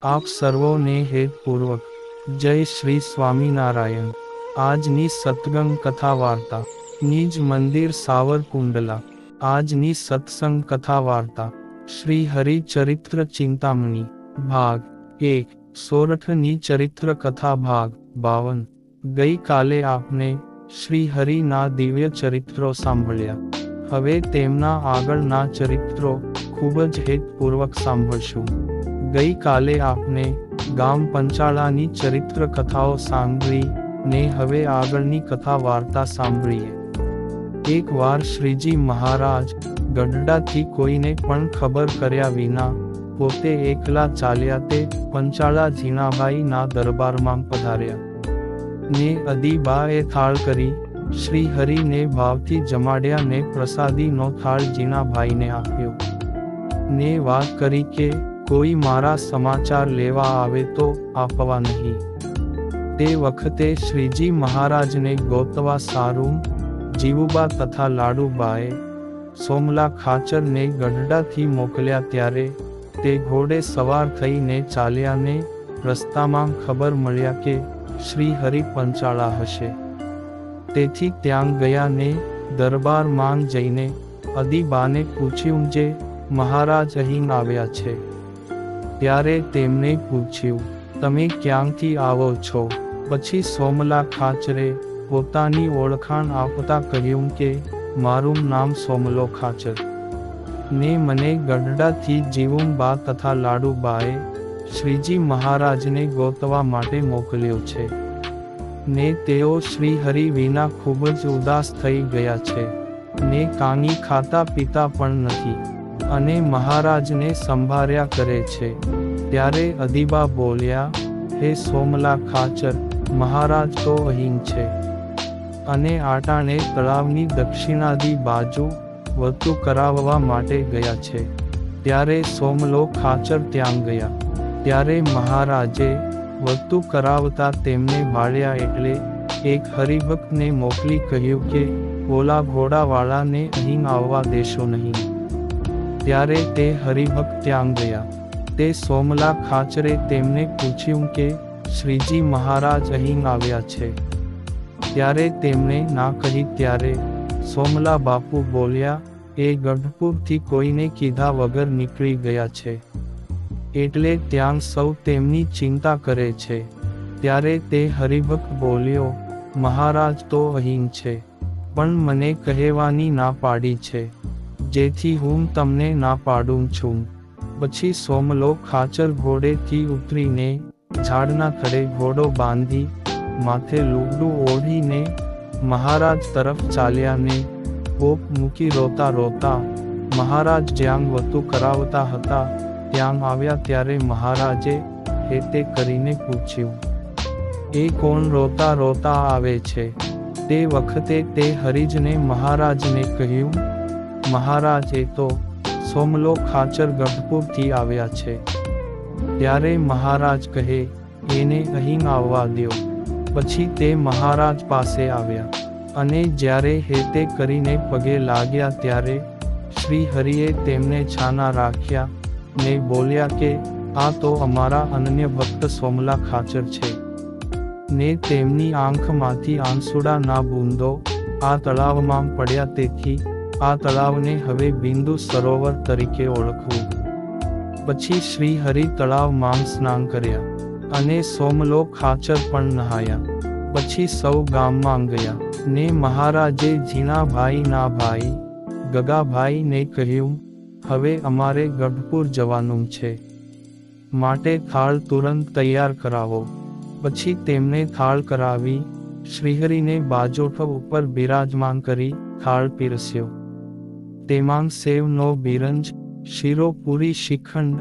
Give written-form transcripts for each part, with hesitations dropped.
આપ સર્વોને હેતપૂર્વક જય શ્રી સ્વામિનારાયણ। આજની સત્સંગ કથા વાર્તા નિજ મંદિર સાવરકુંડલા। આજની સત્સંગ કથા વાર્તા શ્રી હરિ ચરિત્ર ચિંતામણી ભાગ 1 સોરઠની ચરિત્ર કથા ભાગ 52। ગઈ કાલે આપને શ્રી હરિના દિવ્ય ચરિત્રો સાંભળ્યા। હવે તેમના આગળના ચરિત્રો ખૂબ જ હેતપૂર્વક સાંભળશું। ગઈ કાલે આપને ગામ પંચાળાની ચરિત્ર કથાઓ સાંભળી ને હવે આગળની કથા વાર્તા સાંભળીએ। એક વાર શ્રીજી મહારાજ ગઢડાથી કોઈને પણ ખબર કર્યા વિના પોતે એકલા ચાલ્યા તે પંચાળા ઝીણાભાઈના દરબારમાં પધાર્યા ને અદીબાએ થાળ કરી શ્રી હરિને ભાવથી જમાડ્યા ને પ્રસાદીનો થાળ ઝીણાભાઈને આપ્યો ને વાત કરી કે કોઈ મારા સમાચાર લેવા આવે તો આપવા નહીં। તે વખતે શ્રીજી મહારાજને ગોતવા સારું જીવુબા તથા લાડુબાએ સોમલા ખાચરને ગઢડાથી મોકલ્યા ત્યારે તે ઘોડે સવાર થઈને ચાલ્યા ને રસ્તામાં ખબર મળ્યા કે શ્રી હરિ પંચાળા હશે। તેથી ત્યાં ગયા ને દરબારમાં જઈને અદીબાને પૂછ્યું જે મહારાજ અહીં આવ્યા છે। ત્યારે તેમને પૂછ્યું તમે ક્યાંથી આવો છો? પછી સોમલા ખાચરે પોતાની ઓળખાણ આપતા કહ્યું કે મારું નામ સોમલો ખાચર ને મને ગઢડાથી જીવુંબા તથા લાડુબાએ શ્રીજી મહારાજને ગોતવા માટે મોકલ્યો છે ને તેઓ શ્રી હરિ વિના ખૂબ જ ઉદાસ થઈ ગયા છે ને કાંઈ ખાતા પીતા પણ નથી અને મહારાજને સંભાળ્યા કરે છે। ત્યારે અદીબા બોલ્યા હે સોમલા ખાચર મહારાજ તો અહીં છે અને આટાણે તળાવની દક્ષિણાદી બાજુ વતુ કરાવવા માટે ગયા છે। ત્યારે સોમલો ખાચર ત્યાં ગયા ત્યારે મહારાજે વતુ કરાવતા તેમને ભાળ્યા એટલે એક હરિભક્તને મોકલી કહ્યું કે ઓલા ઘોડાવાળાને અહીં આવવા દેશો નહીં। ત્યારે તે હરિભક્ત ત્યાં ગયા। તે સોમલા ખાચરે તેમને પૂછ્યું કે શ્રીજી મહારાજ અહીં આવ્યા છે? ત્યારે તેમણે ના કહી। ત્યારે સોમલા બાપુ બોલ્યા એ ગઢપુરથી કોઈને કીધા વગર નીકળી ગયા છે એટલે ત્યાં સૌ તેમની ચિંતા કરે છે। ત્યારે તે હરિભક્ત બોલ્યો મહારાજ તો અહીં છે પણ મને કહેવાની ના પાડી છે જેથી હું તમને ના પાડું છું। પછી સોમલો ખાચર ઘોડેથી ઉતરીને ઝાડના થડે ઘોડો બાંધી માથે લુગડું ઓઢીને મહારાજ તરફ ચાલ્યા ને કોપ મૂકી રોતા રોતા મહારાજ જ્યાં વતુ કરાવતા હતા ત્યાં આવ્યા। ત્યારે મહારાજે હેતે કરીને પૂછ્યું એ કોણ રોતા રોતા આવે છે? તે વખતે તે હરિજને મહારાજને કહ્યું મહારાજ એ તો સોમલો ખાચર ગઢપુરથી આવ્યા છે। ત્યારે મહારાજ કહે એને અહીં આવવા દ્યો। પછી તે મહારાજ પાસે આવ્યા અને જ્યારે હેતે કરીને પગે લાગ્યા ત્યારે શ્રી હરિએ તેમને છાના રાખ્યા ને બોલ્યા કે આ તો અમારા અનન્ય ભક્ત સોમલા ખાચર છે ને તેમની આંખમાંથી આંસુડા ના બૂંદો આ તળાવમાં પડ્યા તેથી આ તળાવને હવે બિંદુ સરોવર તરીકે ઓળખવું। પછી શ્રી હરિ તળાવમાં સ્નાન કર્યા અને સોમલો ખાચર પણ નહાયા। પછી સૌ ગામમાં ગયા ને મહારાજે ઝીણાભાઈના ભાઈ ગગાભાઈને કહ્યું હવે અમારે ગઢપુર જવાનું છે માટે થાળ તુરંત તૈયાર કરાવો। પછી તેમને થાળ કરાવી શ્રીહરિને બાજોઠ ઉપર બિરાજમાન કરી થાળ પીરસ્યો। તેમાં સેવનો બિરંજ શીરો પૂરી શ્રીખંડ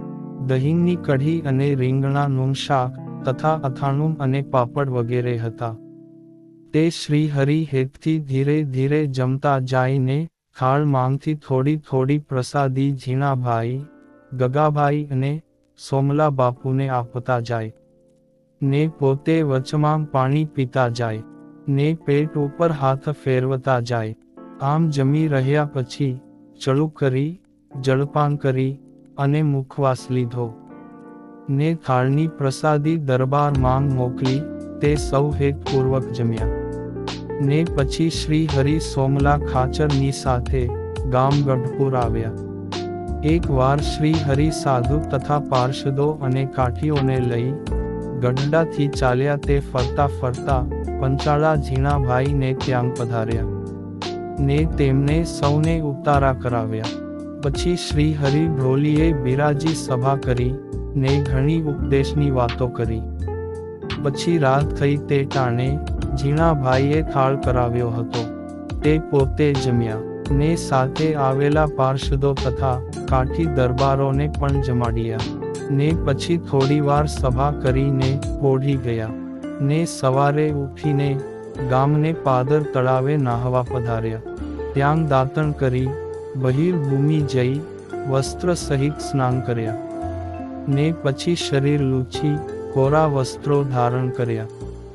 દહીંની કઢી અને રીંગણાનું શાક તથા અથાણું અને પાપડ વગેરે હતા। તે શ્રી હરિ હેતથી ધીરે ધીરે જમતા જાયને થાળમાંથી થોડી થોડી પ્રસાદી ઝીણાભાઈ ગગાભાઈ અને સોમલા બાપુને આપતા જાય ને પોતે વચમાં પાણી પીતા જાય ને પેટ ઉપર હાથ ફેરવતા જાય। આમ જમી રહ્યા પછી ચડું કરી જળપાન કરી અને મુખવાસ લીધો ને થાળની પ્રસાદી દરબાર માંગ મોકલી, તે સૌ હેતપૂર્વક જમ્યા. ને પછી શ્રી હરિ સોમલા ખાચરની સાથે ગામ ગઢપુર આવ્યા. એક વાર શ્રી હરિ સાધુ તથા પાર્ષદો અને કાઠીઓને લઈ ગઢડાથી ચાલ્યા તે ફરતા ફરતા પંચાળા ઝીણાભાઈને ત્યાં પધાર્યા. ને તેમને સૌને ઉતારા કરાવ્યા. પછી શ્રી હરિ ઢોલીએ બિરાજી સભા કરી ને ઘણી ઉપદેશની વાતો કરી. પછી રાત થઈ તે ટાણે ઝીણાભાઈએ થાળ કરાવ્યો હતો, તે પોતે જમ્યા. ને સાથે આવેલા પાર્ષદો તથા કાઠી દરબારોને પણ જમાડ્યા. ને પછી થોડીવાર સભા કરીને પોઢી ગયા. ને સવારે ઉઠીને ગામને પાદર તળાવે નાહવા પધાર્યા. ત્યાં દાતણ કરી બહિર્ભૂમિ જઈ વસ્ત્ર સહિત સ્નાન કર્યા. ને પછી શરીર લૂછી કોરા વસ્ત્રો ધારણ કર્યા.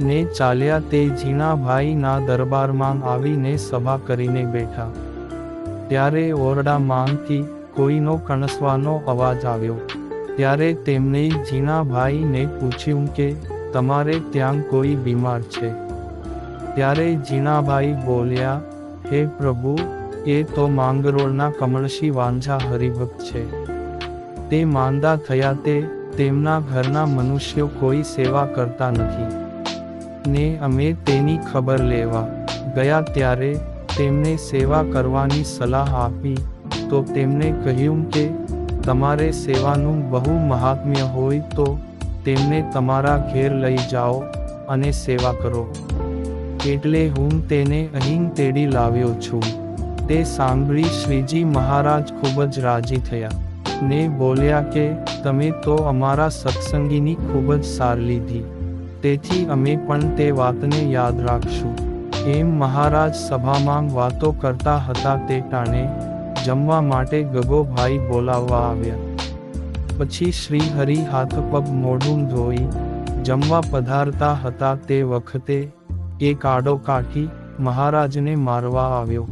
ને ચાલ્યા તે ઝીણાભાઈના દરબારમાં આવીને સભા કરીને બેઠા. ત્યારે ઓરડામાંથી કોઈનો કણસવાનો અવાજ આવ્યો. ત્યારે તેમણે ઝીણાભાઈને પૂછ્યું કે તમારે ત્યાં કોઈ બીમાર છે? ત્યારે ઝીણાભાઈ બોલ્યા, હે પ્રભુ, એ તો માંગરોળના કમળશી વાંઝા હરિભક્ત છે. તે માંદા થયા તે તેમના ઘરના મનુષ્યો કોઈ સેવા કરતા નથી. ને અમે તેની ખબર લેવા ગયા ત્યારે તેમને સેવા કરવાની સલાહ આપી તો તેમને કહ્યું કે તમારે સેવાનું બહુ મહાત્મ્ય હોય તો તેમને તમારા ઘેર લઈ જાઓ અને સેવા કરો. એટલે હું તેને અહીં તેડી લાવ્યો છું. તે સાંભળી શ્રીજી મહારાજ ખૂબ જ રાજી થયા. ને બોલ્યા કે તમે તો અમારા સત્સંગીની ખૂબ જ સાર લીધી, તેથી અમે પણ તે વાતને યાદ રાખશું. એમ મહારાજ સભામાં વાતો કરતા હતા તે ટાણે જમવા માટે ગગોભાઈ બોલાવવા આવ્યા. પછી શ્રી હરિ હાથ પગ મોઢું ધોઈ જમવા પધારતા હતા તે વખતે એક આડો કાઠી મહારાજને મારવા આવ્યો.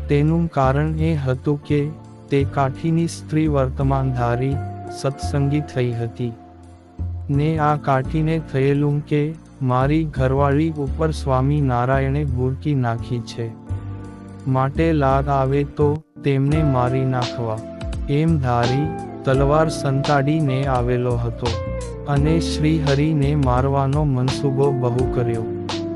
તેનું કારણ એ હતું કે તે કાઠીની સ્ત્રી વર્તમાનધારી સત્સંગી થઈ હતી. ને આ કાઠીને થયેલું કે મારી ઘરવાળી ઉપર સ્વામી નારાયણે બુરકી નાખી છે, માટે લાગ આવે તો તેમને મારી નાખવા એમ ધારી તલવાર સંતાડીને આવેલો હતો. અને શ્રી હરિને મારવાનો મનસૂબો બહુ કર્યો.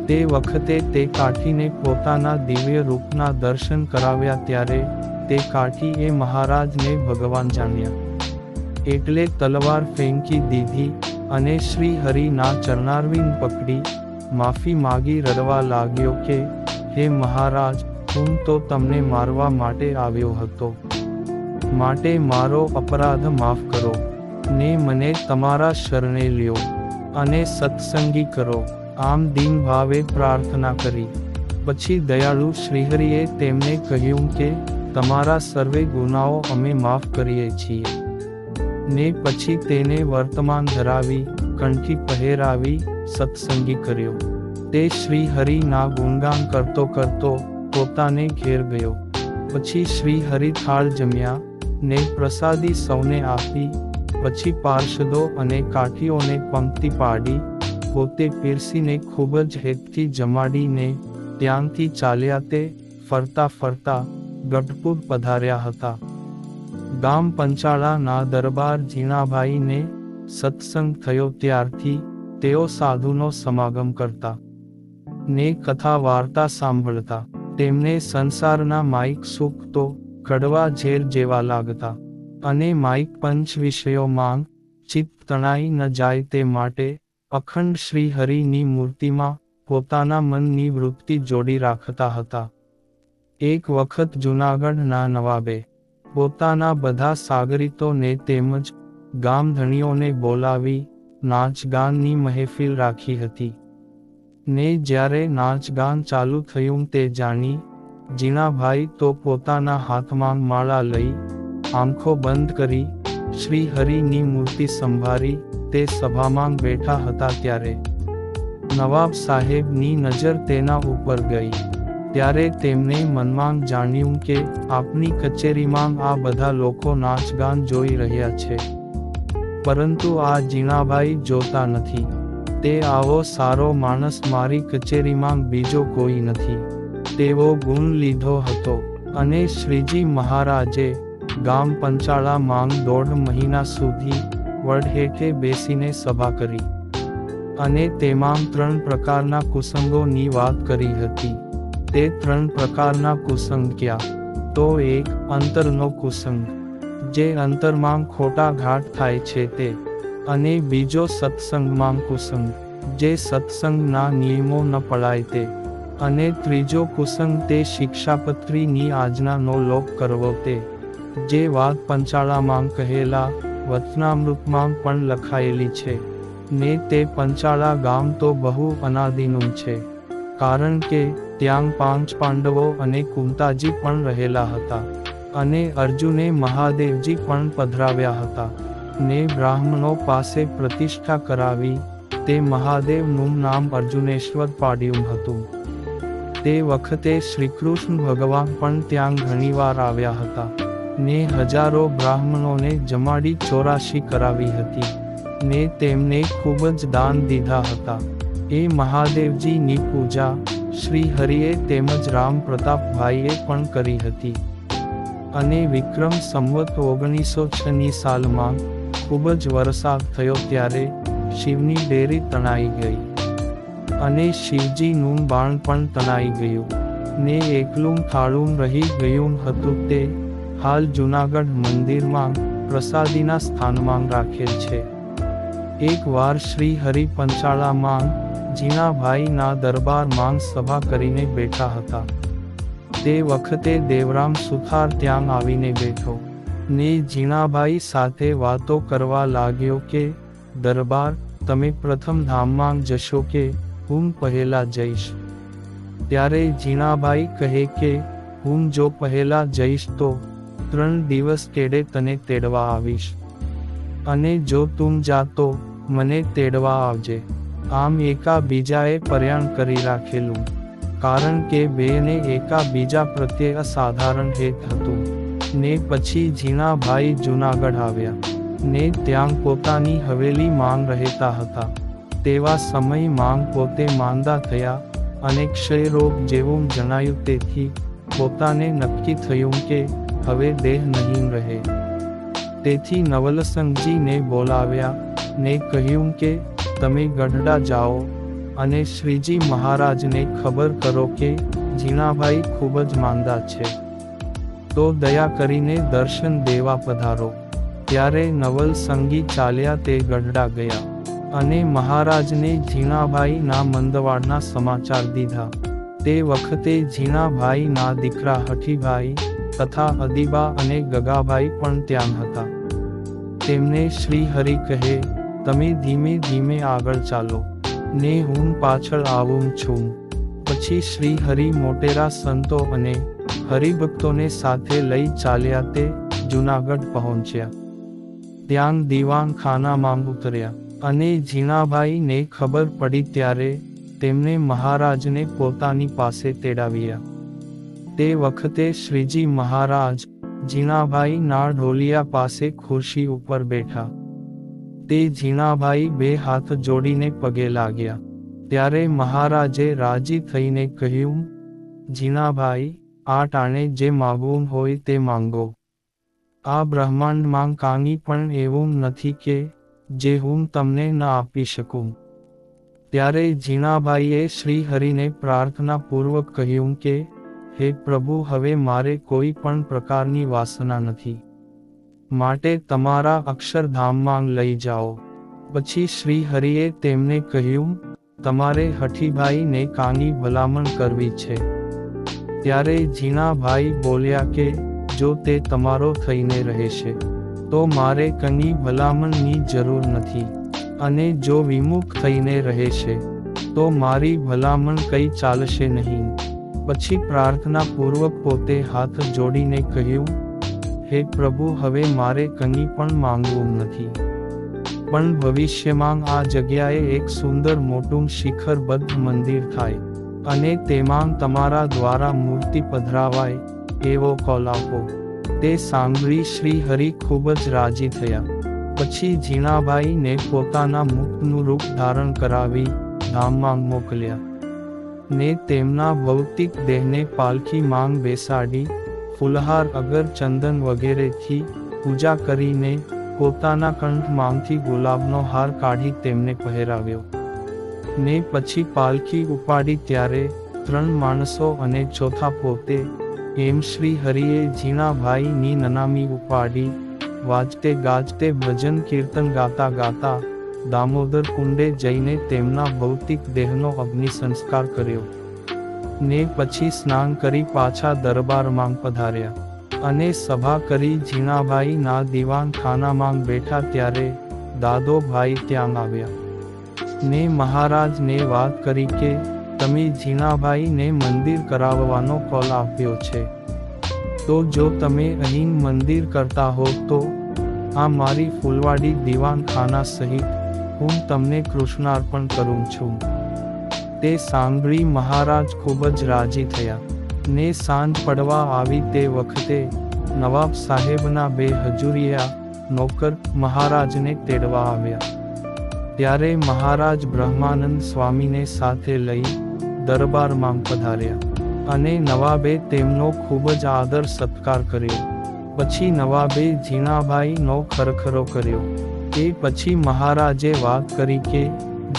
તે વખતે તે કાઠીને પોતાના દિવ્ય રૂપના દર્શન કરાવ્યા ત્યારે તે કાઠીએ મહારાજને ભગવાન જાણ્યા. એટલે તલવાર ફેંકી દીધી અને શ્રી હરિના ચરણારવિંદ પકડી માફી માગી રડવા લાગ્યો કે હે મહારાજ, હું તો તમને મારવા માટે આવ્યો હતો, માટે મારો અપરાધ માફ કરો ને મને તમારા શરણે લ્યો અને સત્સંગી કરો. આમ દીન ભાવે પ્રાર્થના કરી. પછી દયાળુ શ્રીહરિએ તેમને કહ્યું કે તમારા સર્વે ગુનાઓ અમે માફ કરીએ છીએ. ને પછી તેને વર્તમાન ધરાવી કંઠી પહેરાવી સત્સંગી કર્યો. તે શ્રી હરિના ગુણગાન કરતો કરતો પોતાને ઘેર ગયો. પછી શ્રી હરિ થાળ જમ્યા ને પ્રસાદી સૌને આપી. પછી પાર્ષદો અને કાઠીઓને પંક્તિ પાડી પોતે પીરસીને ખૂબ જ હેતથી જમાડીને ત્યાંથી ચાલ્યા તે ફરતા ફરતા ગઢપુર પધાર્યા હતા. ગામ પંચાળાના દરબાર ઝીણાભાઈને સત્સંગ થયો ત્યારથી તેઓ સાધુનો સમાગમ કરતા ને કથા વાર્તા સાંભળતા. તેમને સંસારના માઇક સુખ તો કડવા ઝેર જેવા લાગતા અને માઇક પંચ વિષયોમાં ચિત્ત તણાઈ ન જાય તે માટે અખંડ શ્રી હરિની મૂર્તિમાં પોતાના મનની વૃત્તિ જોડી રાખતા હતા. એક વખત જૂનાગઢના નવાબે પોતાના બધા સાગરીતોને તેમજ ગામધણીઓને બોલાવી નાચગાનની મહેફિલ રાખી હતી. ને જ્યારે નાચગાન ચાલુ થયું તે જાણી ઝીણાભાઈ તો પોતાના હાથમાં માળા લઈ આંખો બંધ કરી શ્રી હરિની મૂર્તિ સંભાળી તે સભામાં બેઠા હતા ત્યારે નવાબ સાહેબની નજર તેના ઉપર ગઈ. ત્યારે તેમને મનમાં જાણ્યું કે આપની કચેરીમાં આ બધા લોકો નાચગાન જોઈ રહ્યા છે, પરંતુ આ જીણાભાઈ જોતા નથી. તે આવો સારો માણસ મારી કચેરીમાં બીજો કોઈ નથી. તેવો ગુણ લીધો હતો. અને શ્રીજી મહારાજે ગામ પંચાળા માંગ 1.5 મહિના સુધી વડ હેઠે બેસીને સભા કરી અને તેમાં 3 પ્રકારના કુસંગોની વાત કરી હતી. તે 3 પ્રકારના કુસંગ ક્યાં? તો એક અંતરનો કુસંગ, જે અંતરમાં ખોટા ઘાટ થાય છે તે. અને બીજો સત્સંગમાં કુસંગ, જે સત્સંગના નિયમો ન પડાય તે. અને ત્રીજો કુસંગ તે શિક્ષાપત્રીની આજ્ઞાનો લોપ કરવો તે. જે વાત પંચાળામાં કહેલા વચનામૃતમાં પણ લખાયેલી છે. ને તે પંચાળા ગામ તો બહુ અનાદિનું છે, કારણ કે ત્યાં 5 પાંડવો અને કુંતાજી પણ રહેલા હતા. અને અર્જુને મહાદેવજી પણ પધરાવ્યા હતા. ને બ્રાહ્મણો પાસે પ્રતિષ્ઠા કરાવી. તે મહાદેવનું નામ અર્જુનેશ્વર પાડ્યું હતું. તે વખતે શ્રીકૃષ્ણ ભગવાન પણ ત્યાં ઘણીવાર આવ્યા હતા. ને હજારો બ્રાહ્મણોને જમાડી 84 કરાવી હતી. ને તેમને ખૂબ જ દાન દીધા હતા. એ મહાદેવજીની પૂજા શ્રી હરિએ તેમજ રામ પ્રતાપભાઈએ પણ કરી હતી. અને વિક્રમ સંવત 1906ની સાલમાં ખૂબ જ વરસાદ થયો ત્યારે શિવની ડેરી તણાઈ ગઈ. અને શિવજીનું બાણ પણ તણાઈ ગયું. ને એકલું થાળું રહી ગયું હતું. તે હાલ જૂનાગઢ મંદિરમાં પ્રસાદીના સ્થાનમાં રાખેલ છે. એક વાર શ્રી હરિ પંચાળામાં જીણાભાઈના દરબારમાં સભા કરીને બેઠા હતા. તે વખતે દેવરામ સુથાર ત્યાં આવીને બેઠો. ને જીણાભાઈ સાથે વાતો કરવા લાગ્યો કે દરબાર, તમે પ્રથમ ધામમાં જશો કે હું પહેલા જઈશ? ત્યારે જીણાભાઈ કહે કે હું જો પહેલા જઈશ તો 3 દિવસ કેડે તને તેડવા આવીશ. અને જો તું જા તો મને તેડવા આવજે. આમ એકાબીજાએ પર્યાણ કરી રાખેલું, કારણ કે બેને એકાબીજા પ્રત્યે અસાધારણ હેત હતું. ને પછી જીણાભાઈ જૂનાગઢ આવ્યા. ને ત્યાં પોતાની હવેલી માંગ રહેતા હતા. તેવા સમય માંગ પોતે માંદા થયા અને ક્ષય રોગ જેવું જણાયું. તેથી પોતાને નક્કી થયું કે હવે દેહ નહીં રહે. તેથી નવલસંગજીને બોલાવ્યા ને કહ્યું કે તમે ગઢડા જાઓ અને શ્રીજી મહારાજને ખબર કરો કે જીણાભાઈ ખૂબ જ માંદા છે, તો દયા કરીને દર્શન દેવા પધારો. ત્યારે નવલસંગી ચાલ્યા તે ગઢડા ગયા અને મહારાજને જીણાભાઈના મંદવાડના સમાચાર દીધા. તે વખતે જીણાભાઈના દીકરા હઠીભાઈ તથા અદીબા અને ગગાભાઈ પણ ત્યાં હતા. તેમને શ્રી હરિ કહે, તમે ધીમે ધીમે આગળ ચાલો ને હું પાછળ આવું છું. પછી શ્રી હરિ મોટેરા સંતો અને હરિભક્તોને સાથે લઈ ચાલ્યા. તે જૂનાગઢ પહોંચ્યા. ત્યાં દીવાનખાનામાં ઉતર્યા અને જીણાભાઈને ખબર પડી ત્યારે તેમને મહારાજને પોતાની પાસે તેડાવ્યા. તે વખતે શ્રીજી મહારાજ જીણાભાઈના ઢોલિયા પાસે ખુરશી ઉપર બેઠા. તે જીણાભાઈ 2 હાથ જોડીને પગે લાગ્યા. ત્યારે મહારાજે રાજી થઈને કહ્યું, જીણાભાઈ, આ ટાણે જે માગવું હોય તે માંગો. આ બ્રહ્માંડમાં કાંઈ પણ એવું નથી કે જે હું તમને ન આપી શકું. ત્યારે જીણાભાઈએ શ્રી હરિને પ્રાર્થનાપૂર્વક કહ્યું કે હે પ્રભુ, હવે મારે કોઈ પણ પ્રકારની વાસના નથી, માટે તમારા અક્ષરધામમાં લઈ જાઓ. પછી શ્રી હરિએ તેમને કહ્યું, તમારે હઠીભાઈને કાંઈ ભલામણ કરવી છે? ત્યારે જીણાભાઈ બોલ્યા કે જો તે તમારો થઈને રહેશે તો મારે કંઈ ભલામણની જરૂર નથી, અને જો વિમુખ થઈને રહેશે તો મારી ભલામણ કંઈ ચાલશે નહીં. પછી પ્રાર્થનાપૂર્વક પોતે હાથ જોડીને કહ્યું, હે પ્રભુ, હવે મારે કંઈ પણ માંગવું નથી, પણ ભવિષ્યમાં આ જગ્યાએ એક સુંદર મોટું શિખરબદ્ધ મંદિર થાય અને તેમાં તમારા દ્વારા મૂર્તિ પધરાવાય એવો કોલ આપો. તે સાંભળી શ્રી હરિ ખૂબ જ રાજી થયા. પછી ઝીણાભાઈને પોતાના મુક્તનું રૂપ ધારણ કરાવી ધામમાં મોકલ્યા ને તેમના ભૌતિક દેહને પાલખી માંગ બેસાડી ફૂલહાર અગર ચંદન વગેરેથી પૂજા કરીને પોતાના કંઠ માંગથી ગુલાબનો હાર કાઢી તેમને પહેરાવ્યો ને પછી પાલખી ઉપાડી ત્યારે 3 માણસો અને ચોથા પોતે એમ શ્રી હરિએ ઝીણાભાઈની નનામી ઉપાડી વાજતે ગાજતે ભજન કીર્તન ગાતા ગાતા દામોદર કુંડે જઈને તેમના ભૌતિક દેહનો અગ્નિ સંસ્કાર કર્યો ને પછી સ્નાન કરી પાછા દરબારમાં પધાર્યા અને સભા કરી ઝીણાભાઈના દીવાન ખાનામાં બેઠા ત્યારે દાદોભાઈ ત્યાં આવ્યા ને મહારાજને વાત કરી કે તમે ઝીણાભાઈને મંદિર કરાવવાનો કોલ આપ્યો છે તો જો તમે અહીં મંદિર કરતા હો તો આ મારી ફૂલવાડી દીવાનખાના સહિત હું તમને કૃષ્ણાર્પણ કરું છું તે સાંભળી મહારાજ ખૂબ જ રાજી થયા ને સાંજ પડવા આવી તે વખતે નવાબ સાહેબના 2 હજુરિયા નોકર મહારાજને તેડવા આવ્યા ત્યારે મહારાજ બ્રહ્માનંદ સ્વામીને સાથે લઈ દરબારમાં પધાર્યા અને નવાબે તેમનો ખૂબ જ આદર સત્કાર કર્યો પછી નવાબે ઝીણાભાઈનો ખરખરો કર્યો તે પછી મહારાજે વાત કરી કે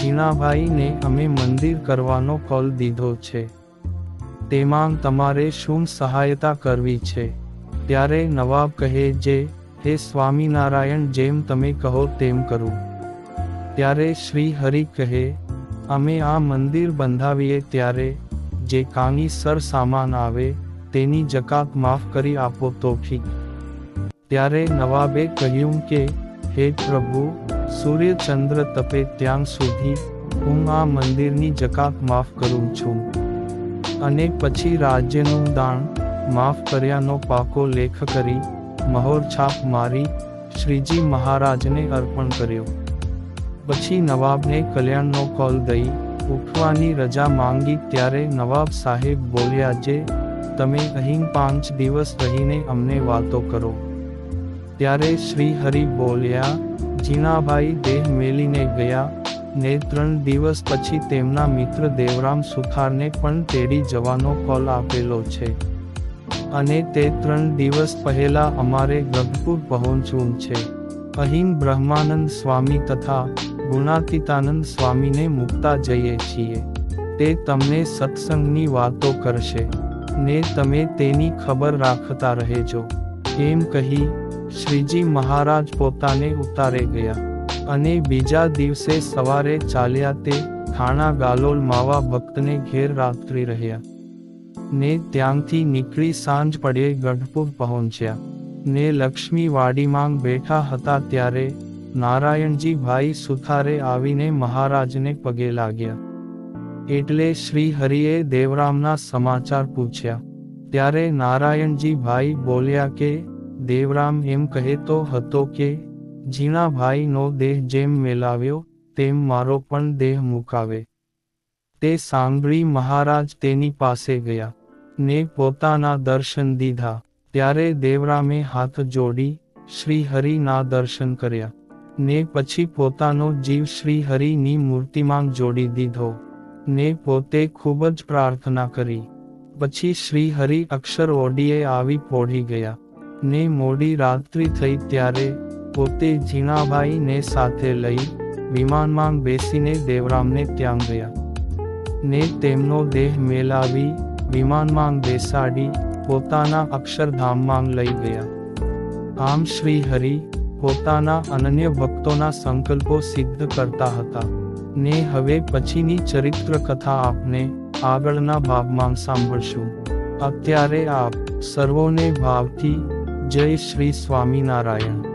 ઝીણાભાઈને અમે મંદિર કરવાનો કોલ દીધો છે તેમાં તમારે શું સહાયતા કરવી છે ત્યારે નવાબ કહે જે હે સ્વામિનારાયણ જેમ તમે કહો તેમ કરું ત્યારે શ્રી હરિ કહે અમે આ મંદિર બંધાવીએ ત્યારે જે કાંઈ સર સામાન આવે તેની જકાત માફ કરી આપો તો ઠીક ત્યારે નવાબે કહ્યું કે હે પ્રભુ સૂર્ય ચંદ્ર તપે ત્યાં સુધી હું આ મંદિરની જકાત માફ કરું છું અને પછી રાજ્યનું દાન માફ કર્યાનો પાકો લેખ કરી મહોર છાપ મારી શ્રીજી મહારાજને અર્પણ કર્યો પછી નવાબને કલ્યાણનો કોલ દઈ ઉઠવાની રજા માંગી ત્યારે નવાબ સાહેબ બોલ્યા જે તમે અહીં 5 દિવસ રહીને અમને વાતો કરો ત્યારે શ્રી હરિ બોલ્યા ઝીણાભાઈ દેહ મેલીને ગયા ને 3 દિવસ પછી તેમના મિત્ર દેવરામ સુથારને પણ તેડી જવાનો કોલ આપેલો છે અને તે 3 દિવસ પહેલા અમારે ગઢપુર પહોંચવું છે અહીં બ્રહ્માનંદ સ્વામી તથા ગુણાતીતાનંદ સ્વામીને મૂકતા જઈએ છીએ તે તમને સત્સંગની વાતો કરશે ને તમે તેની ખબર રાખતા રહેજો એમ કહી શ્રીજી મહારાજ પોતાને ઉતારે ગયા અને બીજા દિવસે સવારે ચાલ્યા તે થાણા ગાલોલ માવા ભક્તને ઘેર રાત્રિ રહ્યા ને ત્યાંથી નીકળી સાંજ પડે ગઢપુર પહોંચ્યા ને લક્ષ્મીવાડીમાં બેઠા હતા ત્યારે નારાયણજી ભાઈ સુથારે આવીને મહારાજને પગે લાગ્યા એટલે શ્રી હરિએ દેવરામના સમાચાર પૂછ્યા ત્યારે નારાયણજી ભાઈ બોલ્યા કે દેવરામ એમ કહેતો હતો કે ઝીણાભાઈનો દેહ જેમ મેલાવ્યો તેમ મારો પણ દેહ મુકાવે તે સાંભળી મહારાજ તેની પાસે ગયા ને પોતાના દર્શન દીધા ત્યારે દેવરામે હાથ જોડી શ્રી હરિના દર્શન કર્યા ને પછી પોતાનો જીવ શ્રી હરિની મૂર્તિમાં જોડી દીધો ને પોતે ખૂબ જ પ્રાર્થના કરી પછી શ્રી હરિ અક્ષર ઓડીએ આવી પહોંચી ગયા ને મોડી રાત્રિ થઈ ત્યારે પોતે ઝીણાભાઈને સાથે લઈ વિમાનમાં બેસીને દેવરામને ત્યાં ગયા ને તેમનો દેહ મેલાવી વિમાનમાં બેસાડી પોતાના અક્ષરધામમાં લઈ ગયા આમ શ્રી હરિ પોતાના અનન્ય ભક્તોના સંકલ્પો સિદ્ધ કરતા હતા ને હવે પછીની ચરિત્ર કથા આપને આગળના ભાગમાં સાંભળશું અત્યારે આપ સર્વોને ભાવથી જય શ્રી સ્વામિનારાયણ।